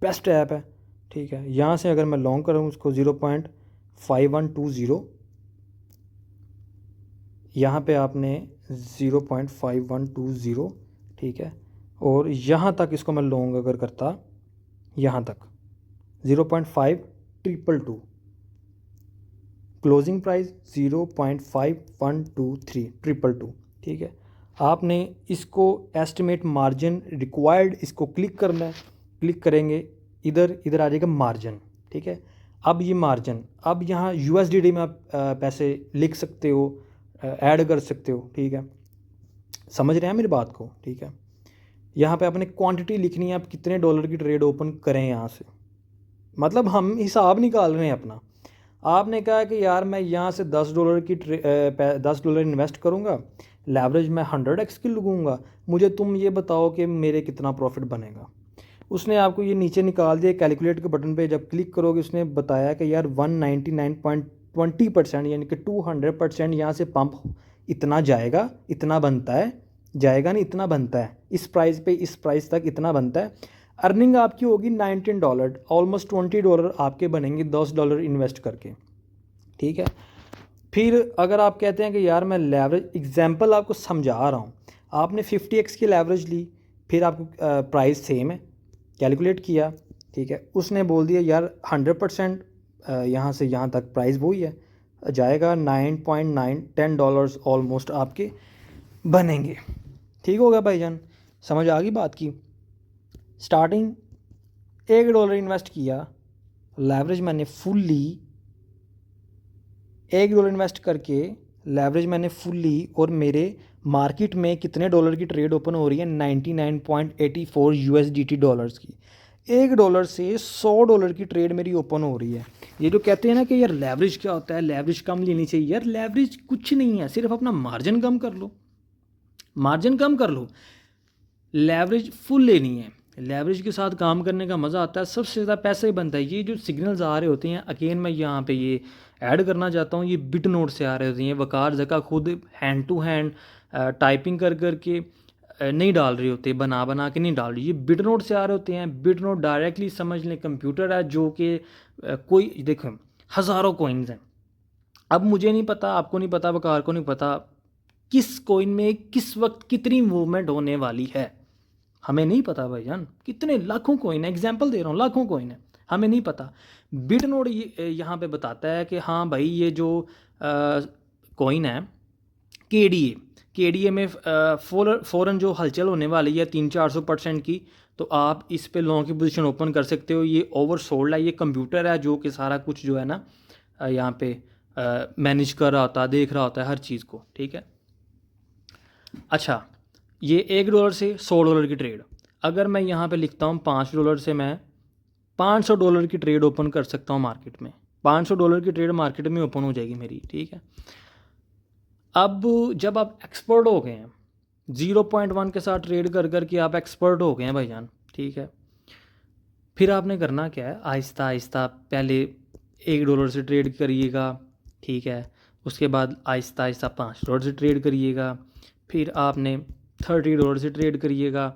Best app है, ठीक है। यहाँ से अगर मैं लॉन्ग करूँ उसको 0.5120, यहाँ पे आपने 0.5120, ठीक है। और यहाँ तक इसको मैं लॉन्ग अगर करता, यहाँ तक 0.5222, क्लोजिंग प्राइस 0.5123 222, ठीक है। आपने इसको एस्टिमेट मार्जिन रिक्वायर्ड इसको क्लिक करना है, क्लिक करेंगे इधर आ जाएगा मार्जिन, ठीक है। अब ये मार्जिन, अब यहाँ USDT में आप पैसे लिख सकते हो, ऐड कर सकते हो, ठीक है। समझ रहे हैं मेरी बात को, ठीक है। यहाँ पे आपने क्वांटिटी लिखनी है, आप कितने डॉलर की ट्रेड ओपन करें यहाँ से, मतलब हम हिसाब निकाल रहे हैं अपना। आपने कहा कि यार मैं यहाँ से $10 इन्वेस्ट करूँगा, लेवरेज मैं 100x की लगूँगा, मुझे तुम ये बताओ कि मेरे कितना प्रॉफिट बनेगा। उसने आपको ये नीचे निकाल दिया, कैलकुलेट के बटन पे जब क्लिक करोगे उसने बताया कि यार 199.20% यानी कि 200% यहाँ से पंप इतना जाएगा, इतना बनता है, जाएगा नहीं इतना बनता है, इस प्राइस पे इस प्राइस तक इतना बनता है। अर्निंग आपकी होगी $19, ऑलमोस्ट $20 आपके बनेंगे $10 इन्वेस्ट करके, ठीक है। फिर अगर आप कहते हैं कि यार मैं लेवरेज, एग्जांपल आपको समझा रहा हूँ, आपने 50x की लेवरेज ली, फिर आपको प्राइस सेम है, कैलकुलेट किया, ठीक है। उसने बोल दिया यार 100% यहाँ से यहाँ तक प्राइस वही है, जाएगा 9.9 $10 ऑलमोस्ट आपके बनेंगे, ठीक होगा भाईजान, समझ आ गई बात की। स्टार्टिंग $1 इन्वेस्ट किया, लेवरेज मैंने फुल्ली $1 इन्वेस्ट करके लेवरेज मैंने फुल्ली, और मेरे मार्केट में कितने डॉलर की ट्रेड ओपन हो रही है, 99.84 USDT डॉलर्स की। $1 से $100 की ट्रेड मेरी ओपन हो रही है। ये जो कहते हैं ना कि यार लेवरेज क्या होता है, लेवरेज कम लेनी चाहिए, यार लेवरेज कुछ नहीं है, सिर्फ अपना मार्जिन कम कर लो, मार्जिन कम कर लो, लेवरेज फुल लेनी है। लेवरेज के साथ काम करने का मज़ा आता है, सबसे ज़्यादा पैसा ही बनता है। ये जो सिग्नल्स आ रहे होते हैं, अगेन मैं यहाँ पे ये ऐड करना चाहता हूँ, ये बिटनोट से आ रहे होते हैं। वकार जका खुद हैंड टू हैंड टाइपिंग कर करके नहीं डाल रहे होते, बना बना के नहीं डाल रही, ये बिटनोट से आ रहे होते हैं। बिटनोट डायरेक्टली समझ लें कंप्यूटर है, जो कि कोई देखो हज़ारों कॉइन्स हैं। अब मुझे नहीं पता, आपको नहीं पता, वकार को नहीं पता किस कॉइन में किस वक्त कितनी मूवमेंट होने वाली है, हमें नहीं पता भाईजान। कितने लाखों कॉइन है, एग्जांपल दे रहा हूँ, लाखों कॉइन है, हमें नहीं पता। बिटनोड यहाँ पे बताता है कि हाँ भाई ये जो कॉइन है केडीए में फ़ौरन जो हलचल होने वाली है 300-400% की, तो आप इस पे लॉन्ग की पोजीशन ओपन कर सकते हो। ये ओवर सोल्ड है, ये कंप्यूटर है जो कि सारा कुछ जो है ना यहाँ पे मैनेज कर रहा होता है, देख रहा होता है हर चीज़ को, ठीक है। अच्छा, ये $1 से $100 की ट्रेड, अगर मैं यहाँ पे लिखता हूँ $5 से मैं $500 की ट्रेड ओपन कर सकता हूँ मार्केट में, $500 की ट्रेड मार्केट में ओपन हो जाएगी मेरी, ठीक है। अब जब आप एक्सपर्ट हो गए हैं 0.1 के साथ ट्रेड कर करके आप एक्सपर्ट हो गए हैं भाईजान, ठीक है। फिर आपने करना क्या है, आहिस्ता आहिस्ता पहले $1 से ट्रेड करिएगा, ठीक है। उसके बाद आहिस्ता आहिस्ता $5 से ट्रेड करिएगा, फिर आपने $30 से ट्रेड करिएगा।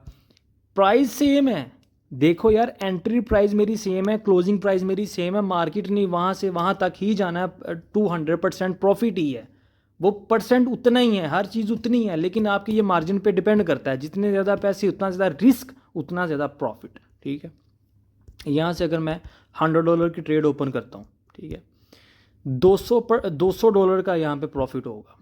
प्राइस सेम है, देखो यार, एंट्री प्राइस मेरी सेम है, क्लोजिंग प्राइस मेरी सेम है, मार्केट नहीं वहाँ से वहाँ तक ही जाना है, 200% प्रॉफिट ही है, वो परसेंट उतना ही है, हर चीज़ उतनी है। लेकिन आपके ये मार्जिन पे डिपेंड करता है, जितने ज़्यादा पैसे उतना ज़्यादा रिस्क, उतना ज़्यादा प्रॉफिट, ठीक है। यहाँ से अगर मैं $100 की ट्रेड ओपन करता हूँ, ठीक है, $200 का यहाँ पे प्रॉफिट होगा,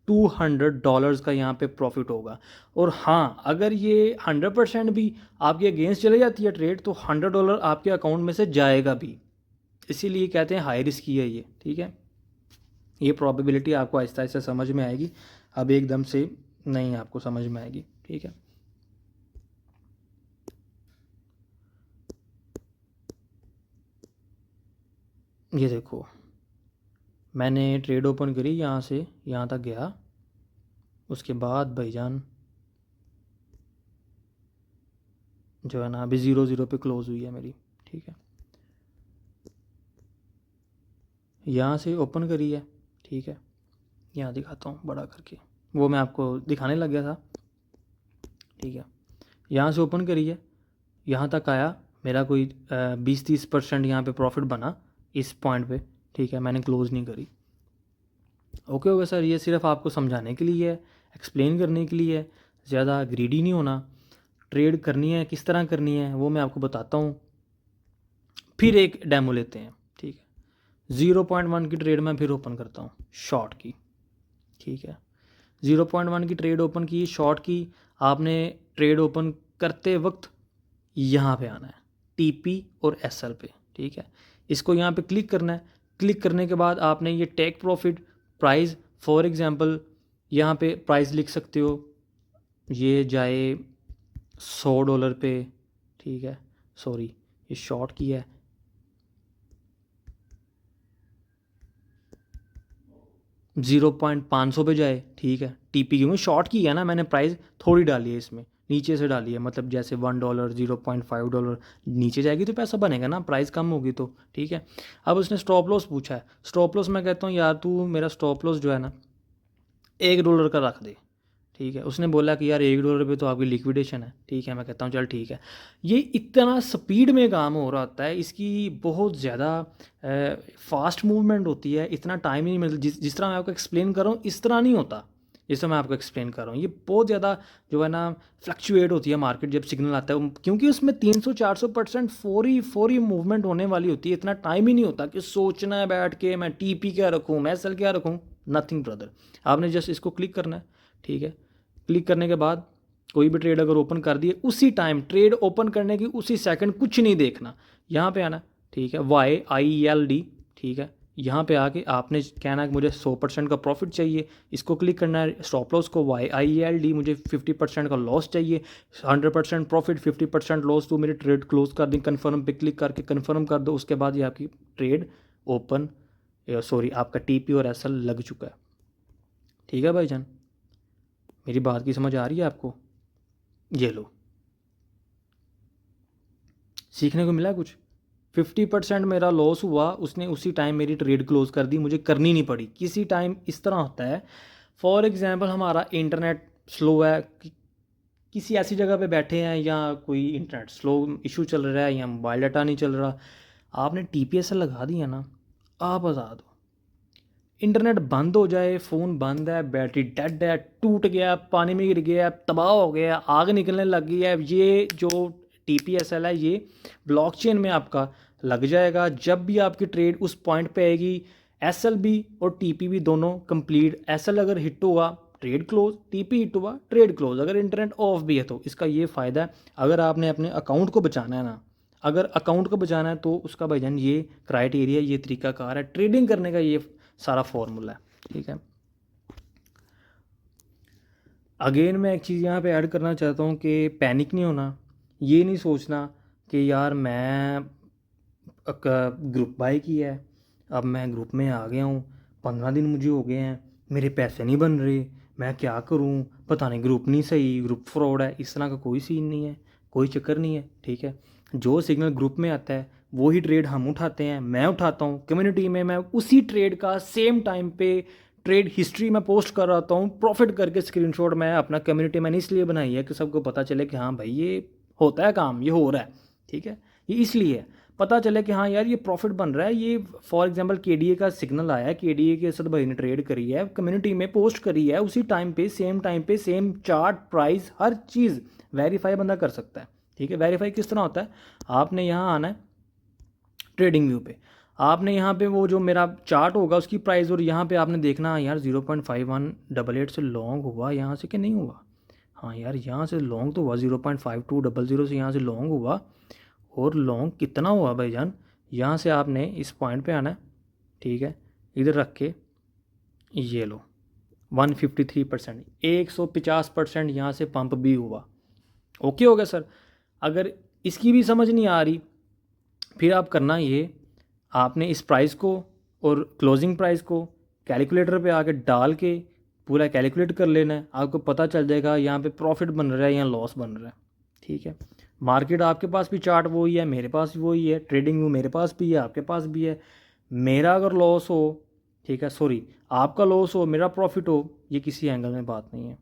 $200 का यहाँ पे प्रॉफिट होगा। और हाँ, अगर ये 100% भी आपके अगेंस्ट चले जाती है ट्रेड, तो $100 आपके अकाउंट में से जाएगा भी, इसीलिए कहते हैं हाई रिस्क ही है ये, ठीक है। ये प्रोबेबिलिटी आपको आहिस्ता आहिस्ता समझ में आएगी, अब एकदम से नहीं आपको समझ में आएगी, ठीक है। ये देखो, मैंने ट्रेड ओपन करी, यहाँ से यहाँ तक गया, उसके बाद भाईजान जो है ना अभी 0-0 पे क्लोज़ हुई है मेरी, ठीक है। यहाँ से ओपन करी है, ठीक है, यहाँ दिखाता हूँ बड़ा करके, वो मैं आपको दिखाने लग गया था, ठीक है। यहाँ से ओपन करी है, यहाँ तक आया, मेरा कोई 20-30% यहाँ पे प्रॉफिट बना इस पॉइंट पे, ठीक है, मैंने क्लोज़ नहीं करी। ओके होगा सर, ये सिर्फ आपको समझाने के लिए है, एक्सप्लेन करने के लिए है, ज़्यादा ग्रीडी नहीं होना। ट्रेड करनी है, किस तरह करनी है वो मैं आपको बताता हूँ। फिर एक डेमो लेते हैं, ठीक है। 0.1 की ट्रेड मैं फिर ओपन करता हूँ, शॉर्ट की, ठीक है। 0.1 की ट्रेड ओपन की, शॉर्ट की। आपने ट्रेड ओपन करते वक्त यहाँ पे आना है, टीपी और एसएल पे, ठीक है। इसको यहाँ पे क्लिक करना है। क्लिक करने के बाद आपने ये take profit price, for example यहाँ पे प्राइस लिख सकते हो, ये जाए $100 पे, ठीक है। सॉरी, ये शॉर्ट की है, 0.500 पे जाए, ठीक है। टीपी क्योंकि शॉर्ट की है ना, मैंने प्राइस थोड़ी डाली है इसमें, नीचे से डाली है, मतलब जैसे $1, $0.5 नीचे जाएगी तो पैसा बनेगा ना, प्राइस कम होगी तो, ठीक है। अब उसने स्टॉप लॉस पूछा है। स्टॉप लॉस मैं कहता हूँ यार तू मेरा स्टॉप लॉस जो है ना $1 का रख दे, ठीक है। उसने बोला कि यार $1 पे तो आपकी लिक्विडेशन है, ठीक है। मैं कहता हूँ चल ठीक है। ये इतना स्पीड में काम हो रहा होता है, इसकी बहुत ज़्यादा फास्ट मूवमेंट होती है, इतना टाइम ही नहीं मिलता। जिस तरह मैं आपको एक्सप्लेन कर रहा हूँ इस तरह नहीं होता जैसे मैं आपको एक्सप्लेन कर रहा हूँ। ये बहुत ज़्यादा जो है ना फ्लक्चुएट होती है मार्केट जब सिग्नल आता है, क्योंकि उसमें 300-400% फौरी मूवमेंट होने वाली होती है। इतना टाइम ही नहीं होता कि सोचना है बैठ के मैं टीपी क्या रखूँ, मैं एसएल क्या रखूँ, नथिंग ब्रदर। आपने जस्ट इसको क्लिक करना है, ठीक है। क्लिक करने के बाद कोई भी ट्रेड अगर ओपन कर दिए, उसी टाइम ट्रेड ओपन करने की उसी सेकंड कुछ नहीं देखना, यहाँ पे आना, ठीक है, YILD, ठीक है। यहाँ पे आके आपने कहना है कि मुझे 100% का प्रॉफिट चाहिए, इसको क्लिक करना है। स्टॉप लॉस को YILD, मुझे 50% का लॉस चाहिए, 100% प्रॉफिट 50% लॉस, तो मेरी ट्रेड क्लोज कर दी। कन्फर्म पे क्लिक करके कन्फर्म कर दो, उसके बाद ये आपकी ट्रेड ओपन, सॉरी आपका TP और SL लग चुका है, ठीक है भाईजान। मेरी बात की समझ आ रही है आपको? ये लो, सीखने को मिला कुछ। 50% मेरा लॉस हुआ, उसने उसी टाइम मेरी ट्रेड क्लोज कर दी, मुझे करनी नहीं पड़ी। किसी टाइम इस तरह होता है, फॉर एग्जांपल हमारा इंटरनेट स्लो है, किसी ऐसी जगह पे बैठे हैं या कोई इंटरनेट स्लो इशू चल रहा है या मोबाइल डाटा नहीं चल रहा, आपने TPSL लगा दिया ना, आप आज़ाद हो। इंटरनेट बंद हो जाए, फ़ोन बंद है, बैटरी डेड है, टूट गया, पानी में गिर गया, तबाह हो गया, आग निकलने लग गई है, ये जो TPSL है ये ब्लॉकचेन में आपका लग जाएगा। जब भी आपकी ट्रेड उस पॉइंट पे आएगी, SL भी और TP भी दोनों कंप्लीट। SL अगर हिट हुआ ट्रेड क्लोज, TP हिट हुआ ट्रेड क्लोज, अगर इंटरनेट ऑफ भी है तो। इसका ये फ़ायदा है, अगर आपने अपने अकाउंट को बचाना है ना, अगर अकाउंट को बचाना है तो उसका भाईजान ये क्राइटेरिया, ये तरीकाकार है ट्रेडिंग करने का, ये सारा फॉर्मूला है, ठीक है। अगेन मैं एक चीज़ यहाँ पे ऐड करना चाहता हूँ कि पैनिक नहीं होना। ये नहीं सोचना कि यार मैं ग्रुप बाय किया है, अब मैं ग्रुप में आ गया हूँ, 15 दिन मुझे हो गए हैं, मेरे पैसे नहीं बन रहे, मैं क्या करूँ, पता नहीं ग्रुप नहीं सही, ग्रुप फ्रॉड है। इस तरह का कोई सीन नहीं है, कोई चक्कर नहीं है, ठीक है। जो सिग्नल ग्रुप में आता है वही ट्रेड हम उठाते हैं, मैं उठाता हूँ। कम्युनिटी में मैं उसी ट्रेड का सेम टाइम पे ट्रेड हिस्ट्री में पोस्ट कर रहा हूँ, प्रॉफिट करके स्क्रीनशॉट मैं अपना कम्युनिटी मैंने इसलिए बनाई है कि सबको पता चले कि हाँ भाई ये होता है काम, ये हो रहा है, ठीक है। ये इसलिए पता चले कि हाँ यार ये प्रॉफिट बन रहा है। ये फॉर एग्जांपल KDA का सिग्नल आया है, KDA के सद भाई ने ट्रेड करी है, कम्युनिटी में पोस्ट करी है, उसी टाइम पे सेम चार्ट, प्राइस, हर चीज़ वेरीफाई बंदा कर सकता है, ठीक है। वेरीफाई किस तरह होता है, आपने यहाँ आना है ट्रेडिंग व्यू पे, आपने यहाँ पे वो जो मेरा चार्ट होगा उसकी प्राइस, और यहाँ पे आपने देखना यार 0.5188 से लॉन्ग हुआ यहाँ से कि नहीं हुआ। हाँ यार यहाँ से लॉन्ग तो हुआ, 0.5200 से यहाँ से लॉन्ग हुआ, और लॉन्ग कितना हुआ भाईजान, यहाँ से आपने इस पॉइंट पे आना है, ठीक है। इधर रख के ये लो 153%, 150% यहाँ से पंप भी हुआ। ओके हो गया सर। अगर इसकी भी समझ नहीं आ रही, फिर आप करना ये, आपने इस प्राइस को और क्लोजिंग प्राइस को कैलकुलेटर पे आके डाल के पूरा कैलकुलेट कर लेना है, आपको पता चल जाएगा यहाँ पे प्रॉफिट बन रहा है या लॉस बन रहा है, ठीक है। मार्केट आपके पास भी चार्ट वही है, मेरे पास भी वही है, ट्रेडिंग व्यू मेरे पास भी है, आपके पास भी है। मेरा अगर लॉस हो, ठीक है, सॉरी आपका लॉस हो मेरा प्रॉफिट हो, ये किसी एंगल में बात नहीं है।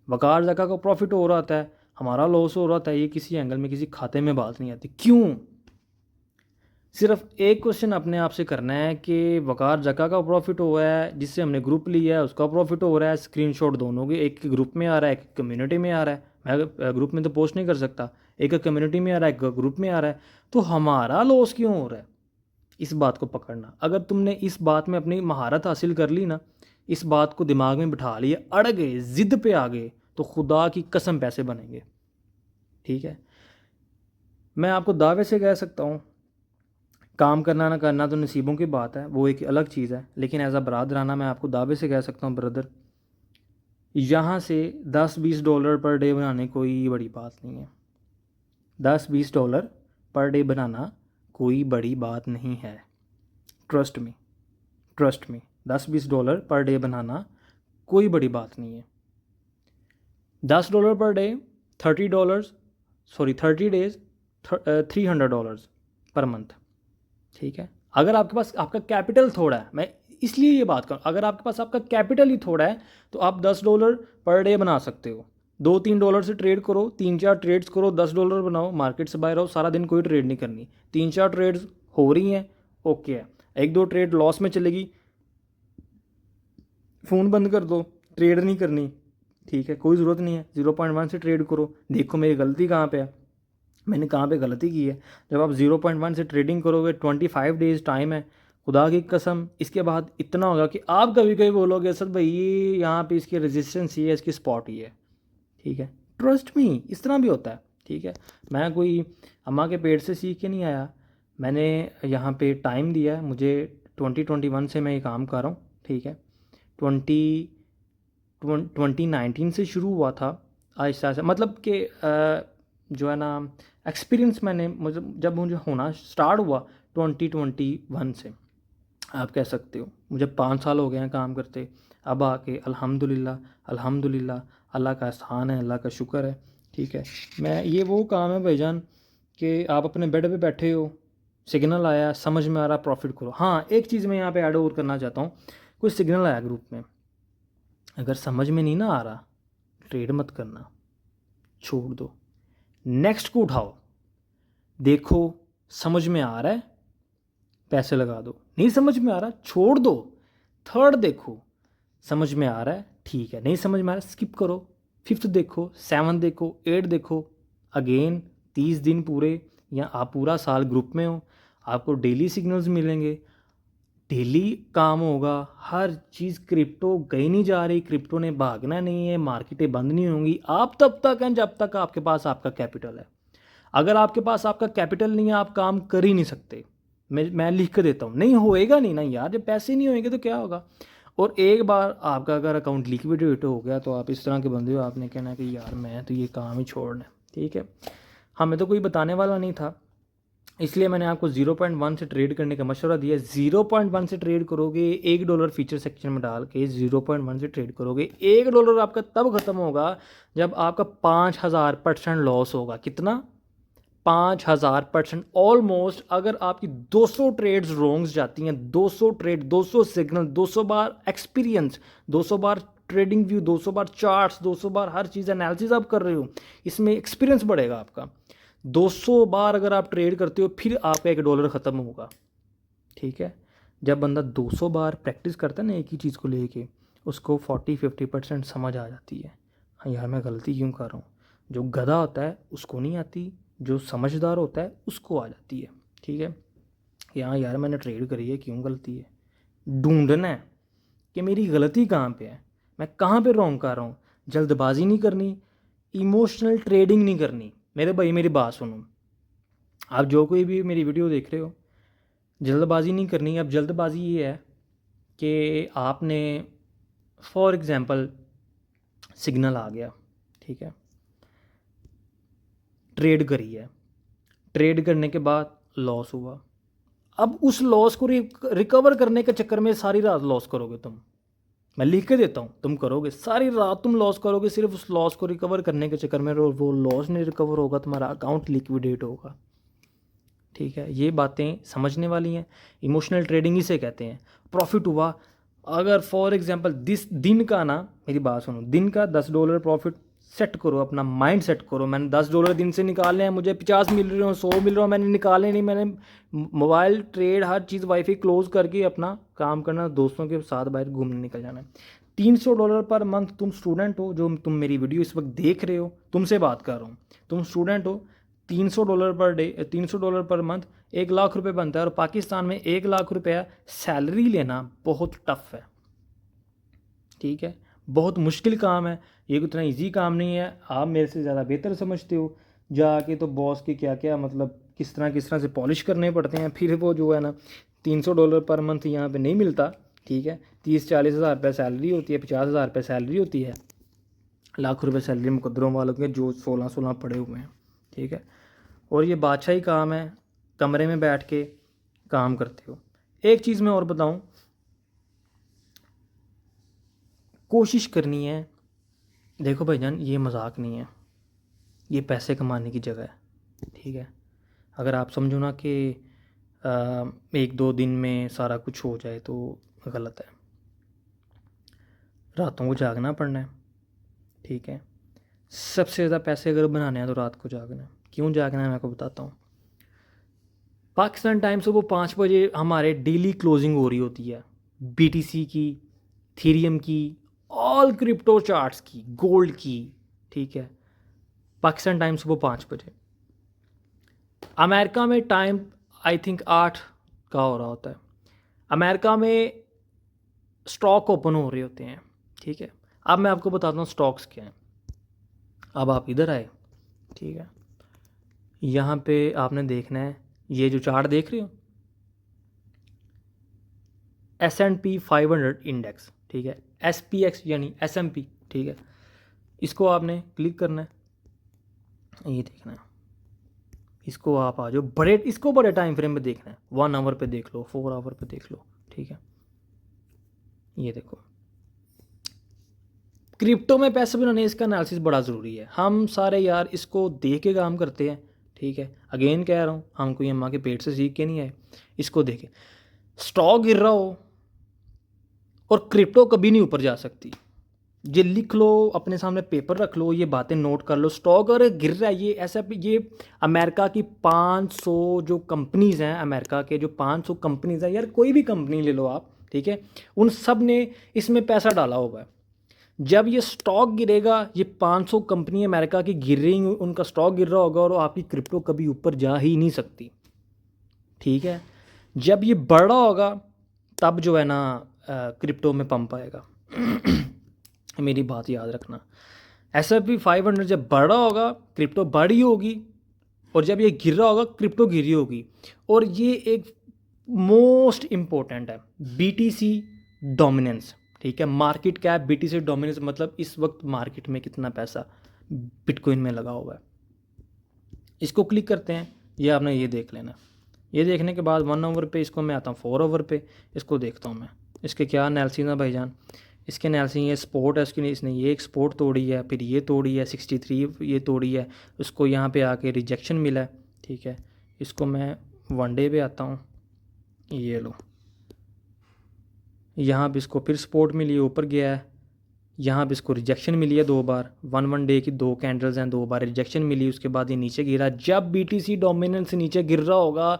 वकार जका का प्रॉफिट हो रहा था है, हमारा लॉस हो रहा था, ये किसी एंगल में किसी खाते में बात नहीं आती। क्यों? सिर्फ एक क्वेश्चन अपने आप से करना है कि वकार जका का प्रॉफिट हुआ है, जिससे हमने ग्रुप लिया है उसका प्रॉफिट हो रहा है, स्क्रीनशॉट दोनों के, एक ग्रुप में आ रहा है एक कम्युनिटी में आ रहा है। मैं ग्रुप में तो पोस्ट नहीं कर सकता, एक कम्युनिटी में आ रहा है एक ग्रुप में आ रहा है, तो हमारा लॉस क्यों हो रहा है? इस बात को पकड़ना। अगर तुमने इस बात में अपनी महारत हासिल कर ली ना, इस बात को दिमाग में बिठा लिया, अड़ गए, ज़िद्द पे आ गए, तो खुदा की कसम पैसे बनेंगे। ठीक है, मैं आपको दावे से कह सकता हूँ, काम करना ना करना तो नसीबों की बात है, वो एक अलग चीज़ है, लेकिन एज अ बरादराना मैं आपको दावे से कह सकता हूँ ब्रदर, यहाँ से 10-20 डॉलर पर डे बनाने कोई बड़ी बात नहीं है। 10-20 डॉलर पर डे बनाना कोई बड़ी बात नहीं है। Trust me, trust me, 10-20 dollar per day बनाना कोई बड़ी बात नहीं है। $10 per day, $30, sorry 30 days, $300 per month. ठीक है, अगर आपके पास आपका कैपिटल थोड़ा है, मैं इसलिए ये बात करूँ, अगर आपके पास आपका कैपिटल ही थोड़ा है तो आप $10 पर डे बना सकते हो। $2-3 से ट्रेड करो, 3-4 ट्रेड्स करो, $10 बनाओ, मार्केट से बाहर आओ, सारा दिन कोई ट्रेड नहीं करनी, 3-4 ट्रेड्स हो रही हैं, ओके है। 1-2 ट्रेड लॉस में चलेगी, फ़ोन बंद कर दो, ट्रेड नहीं करनी, ठीक है, कोई ज़रूरत नहीं है। 0.1 से ट्रेड करो, देखो मेरी गलती कहाँ पे है, मैंने कहाँ पे गलती की है। जब आप 0.1 से ट्रेडिंग करोगे, 25 डेज़ टाइम है, खुदा की कसम इसके बाद इतना होगा कि आप कभी कभी बोलोगे असद भाई ये यहाँ पे इसकी रेजिस्टेंस ही है, इसकी स्पॉट ही है। ठीक है, ट्रस्ट मी, इस तरह भी होता है। ठीक है, मैं कोई अम्मा के पेट से सीख के नहीं आया, मैंने यहाँ पे टाइम दिया है, मुझे 2021 से मैं ये काम कर रहा हूँ। ठीक है, 2019 से शुरू हुआ था आहिस्ता आहिस्ता, मतलब कि जो है ना एक्सपीरियंस मैंने जब मुझे होना स्टार्ट हुआ 2021 से, आप कह सकते हो मुझे 5 साल हो गए हैं काम करते। अब आके अल्हम्दुलिल्लाह, अल्हम्दुलिल्लाह, अल्लाह का एहसान है, अल्लाह का शुक्र है। ठीक है, मैं ये वो काम है भाईजान कि आप अपने बेड पे बैठे हो, सिग्नल आया, समझ में आ रहा, प्रॉफिट करो। हाँ, एक चीज़ मैं यहाँ पे ऐड और करना चाहता हूँ, कोई सिग्नल आया ग्रुप में, अगर समझ में नहीं ना आ रहा, ट्रेड मत करना, छोड़ दो, नेक्स्ट को उठाओ, देखो समझ में आ रहा है, पैसे लगा दो, नहीं समझ में आ रहा छोड़ दो, थर्ड देखो, समझ में आ रहा है ठीक है, नहीं समझ में आ रहा स्किप करो, फिफ्थ देखो, 7 देखो, 8 देखो, अगेन 30 दिन पूरे या आप पूरा साल ग्रुप में हो, आपको डेली सिग्नल्स मिलेंगे, डेली काम होगा, हर चीज़। क्रिप्टो गई नहीं जा रही, क्रिप्टो ने भागना नहीं है, मार्केटें बंद नहीं होंगी, आप तब तक हैं जब तक आपके पास आपका कैपिटल है। अगर आपके पास आपका कैपिटल नहीं है, आप काम कर ही नहीं सकते। मैं लिख कर देता हूँ, नहीं होएगा नहीं ना यार, जब पैसे नहीं होंगे तो क्या होगा। और एक बार आपका अगर अकाउंट लिक्विडेट हो गया तो आप इस तरह के बंदे हो, आपने कहना कि यार मैं तो ये काम ही छोड़ना है। ठीक है, हमें तो कोई बताने वाला नहीं था, इसलिए मैंने आपको 0.1 से ट्रेड करने का मशवरा दिया। 0.1 से ट्रेड करोगे, $1 फीचर सेक्शन में डाल के 0.1 से ट्रेड करोगे, $1 आपका तब ख़त्म होगा जब आपका 5000% लॉस होगा। कितना? 5000%, ऑलमोस्ट। अगर आपकी 200 ट्रेड्स रोंग्स जाती हैं, 200 ट्रेड, 200 सिग्नल, 200 बार एक्सपीरियंस, 200 बार ट्रेडिंग व्यू, 200 बार चार्ट्स, 200 बार हर चीज़ एनालिसिस आप कर रहे हो, इसमें एक्सपीरियंस बढ़ेगा आपका। 200 बार अगर आप ट्रेड करते हो फिर आपका $1 ख़त्म होगा। ठीक है, जब बंदा 200 बार प्रैक्टिस करता है ना एक ही चीज़ को लेके, उसको 40-50% समझ आ जाती है, हाँ यार मैं गलती क्यों कर रहा हूँ। जो गधा होता है उसको नहीं आती, जो समझदार होता है उसको आ जाती है। ठीक है, यहाँ यार मैंने ट्रेड करी है, क्यों गलती है, ढूंढना है कि मेरी गलती कहाँ पे है, मैं कहाँ पे रॉन्ग कर रहा हूँ। जल्दबाजी नहीं करनी, इमोशनल ट्रेडिंग नहीं करनी। मेरे भाई मेरी बात सुनो, आप जो कोई भी मेरी वीडियो देख रहे हो, जल्दबाजी नहीं करनी। अब जल्दबाजी ये है कि आपने फॉर एग्ज़ाम्पल सिग्नल आ गया, ठीक है, ट्रेड करी है, ट्रेड करने के बाद लॉस हुआ, अब उस लॉस को रिकवर करने के चक्कर में सारी रात लॉस करोगे तुम। मैं लिख के देता हूँ, तुम करोगे सारी रात, तुम लॉस करोगे सिर्फ उस लॉस को रिकवर करने के चक्कर में, और वो लॉस नहीं रिकवर होगा, तुम्हारा अकाउंट लिक्विडेट होगा। ठीक है, ये बातें समझने वाली हैं। इमोशनल ट्रेडिंग इसे कहते हैं। प्रॉफिट हुआ, अगर फॉर एग्जांपल दिन का ना, मेरी बात सुनो, दिन का $10 प्रॉफिट सेट करो, अपना माइंड सेट करो। मैंने $10 दिन से निकालने हैं, मुझे 50 मिल रहे हो, 100 मिल रहा हो, मैंने निकाले नहीं। मैंने मोबाइल ट्रेड हर चीज़ वाईफाई क्लोज करके अपना काम करना, दोस्तों के साथ बाहर घूमने निकल जाना है। $300 पर मंथ। तुम स्टूडेंट हो, जो तुम मेरी वीडियो इस वक्त देख रहे हो, तुमसे बात कर रहा हूँ, तुम स्टूडेंट हो। $300 per day, $300 per month 1 lakh रुपये बनता है। और पाकिस्तान में 1 लाख रुपया सैलरी लेना बहुत टफ है, ठीक है, बहुत मुश्किल काम है। ये उतना इजी काम नहीं है। आप मेरे से ज़्यादा बेहतर समझते हो। जाके तो बॉस के क्या क्या मतलब किस तरह से पॉलिश करने पड़ते हैं, फिर वो जो है ना $300 पर मंथ यहाँ पे नहीं मिलता, ठीक है। 30-40 हज़ार रुपये सैलरी होती है, 50 हज़ार रुपये सैलरी होती है। लाख रुपये सैलरी मुकद्दरों वालों के जो 16 पड़े हुए हैं, ठीक है। और ये बादशाही काम है, कमरे में बैठ के काम करते हो। एक चीज़ मैं और बताऊं, कोशिश करनी है। देखो भाईजान, ये मजाक नहीं है, ये पैसे कमाने की जगह है, ठीक है। अगर आप समझो ना कि 1-2 दिन में सारा कुछ हो जाए तो गलत है। रातों को जागना पड़ना है, ठीक है। सबसे ज़्यादा पैसे अगर बनाने हैं तो रात को जागना है। क्यों जागना है मैं आपको बताता हूँ। पाकिस्तान टाइम से वो 5 बजे हमारे डेली क्लोजिंग हो रही होती है, BTC की, थीरियम की, ऑल क्रिप्टो चार्ट्स की, गोल्ड की, ठीक है। पाकिस्तान टाइम सुबह 5 बजे। अमेरिका में टाइम आई थिंक 8 का हो रहा होता है। अमेरिका में स्टॉक ओपन हो रहे होते हैं, ठीक है। अब मैं आपको बताता हूँ स्टॉक्स क्या हैं। अब आप इधर आए, ठीक है। यहाँ पे आपने देखना है, ये जो चार्ट देख रहे हो, S&P 500 इंडेक्स, ठीक है। SPX यानी SMP, ठीक है। इसको आपने क्लिक करना है, ये देखना है। इसको आप आ जाओ, इसको बड़े टाइम फ्रेम में देखना है। 1 आवर पे देख लो, 4 आवर पे देख लो, ठीक है। ये देखो, क्रिप्टो में पैसे बनाने इसका एनालिसिस बड़ा ज़रूरी है। हम सारे यार इसको देख के काम करते हैं, ठीक है। अगेन कह रहा हूँ, हम कोई अम्मा के पेट से सीख के नहीं आए। इसको देखें, स्टॉक गिर रहा हो और क्रिप्टो कभी नहीं ऊपर जा सकती। ये लिख लो, अपने सामने पेपर रख लो, ये बातें नोट कर लो। स्टॉक अगर गिर रहा है, ये ऐसा, ये अमेरिका की 500 जो कंपनीज़ हैं, अमेरिका के जो 500 कंपनीज़ हैं, यार कोई भी कंपनी ले लो आप, ठीक है, उन सब ने इसमें पैसा डाला होगा है। जब ये स्टॉक गिरेगा, ये 500 कंपनी अमेरिका की गिर रही, उनका स्टॉक गिर रहा होगा और आपकी क्रिप्टो कभी ऊपर जा ही नहीं सकती, ठीक है। जब ये बढ़ रहा होगा तब जो है ना क्रिप्टो में पंप आएगा। मेरी बात याद रखना। S&P 500 जब बढ़ रहा होगा क्रिप्टो बढ़ी होगी, और जब ये गिर रहा होगा क्रिप्टो गिरी होगी। और ये एक मोस्ट इम्पोर्टेंट है, BTC डोमिनेंस, ठीक है। मार्केट कैप BTC डोमिनेंस मतलब इस वक्त मार्केट में कितना पैसा बिटकॉइन में लगा हुआ है। इसको क्लिक करते हैं, ये आपने ये देख लेना। ये देखने के बाद 1 आवर पे इसको मैं आता हूँ, 4 आवर पे इसको देखता हूँ मैं। इसके क्या एनालिसिस है भाईजान, इसके एनालिसिस, ये सपोर्ट है इसकी, इसने ये एक सपोर्ट तोड़ी है, फिर ये तोड़ी है 63, ये तोड़ी है, उसको यहाँ पे आके रिजेक्शन मिला है, ठीक है। इसको मैं 1 डे पे आता हूँ, ये लो, यहाँ पे इसको फिर सपोर्ट मिली है, ऊपर गया है। यहाँ पे इसको रिजेक्शन मिली है 2 बार, 1 डे की 2 कैंडल्स हैं, 2 बार रिजेक्शन मिली, उसके बाद ये नीचे गिरा। जब BTC डोमिनेंस नीचे गिर रहा होगा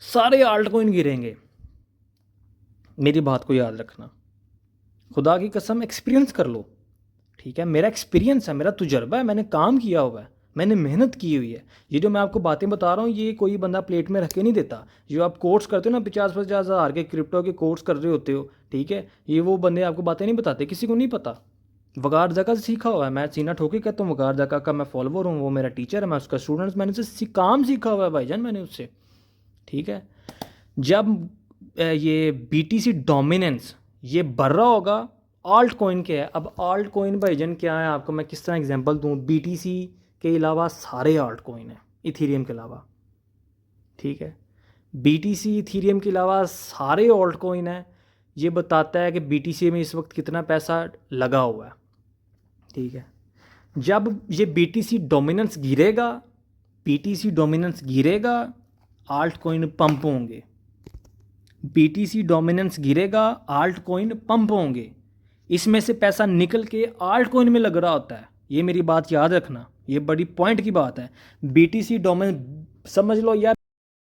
सारे आल्ट कॉइन गिरेंगे। मेरी बात को याद रखना, खुदा की कसम एक्सपीरियंस कर लो, ठीक है। मेरा एक्सपीरियंस है, मेरा तजुर्बा है, मैंने काम किया हुआ है, मैंने मेहनत की हुई है। ये जो मैं आपको बातें बता रहा हूँ, ये कोई बंदा प्लेट में रख के नहीं देता। जो आप कोर्स करते हो ना, 50-50 हज़ार के क्रिप्टो के कोर्स कर रहे होते हो, ठीक है, ये वो बंदे आपको बातें नहीं बताते, किसी को नहीं पता। वकार जका से सीखा हुआ है, मैं सीना ठोके कहता हूँ, वकार जका का मैं फॉलोवर हूँ, वो मेरा टीचर है, मैं उसका स्टूडेंट्स, मैंने उससे काम सीखा हुआ है भाईजान, मैंने उससे, ठीक है। जब ये BTC डोमिनेंस ये बढ़ रहा होगा, आल्ट कॉइन क्या है। अब आल्ट कॉइन भाईजान क्या है, आपको मैं किस तरह एग्जांपल दूं। BTC के अलावा सारे आल्ट कॉइन हैं, इथेरियम के अलावा, ठीक है। BTC इथेरियम के अलावा सारे आल्ट कॉइन हैं। ये बताता है कि BTC में इस वक्त कितना पैसा लगा हुआ है, ठीक है। जब ये BTC डोमिनेंस गिरेगा, BTC डोमिनेंस गिरेगा, आल्ट कॉइन पंप होंगे। BTC डोमिनेंस गिरेगा, आल्ट कॉइन पंप होंगे। इसमें से पैसा निकल के आल्ट कॉइन में लग रहा होता है, ये मेरी बात याद रखना, ये बड़ी पॉइंट की बात है। BTC डोमेन समझ लो यार,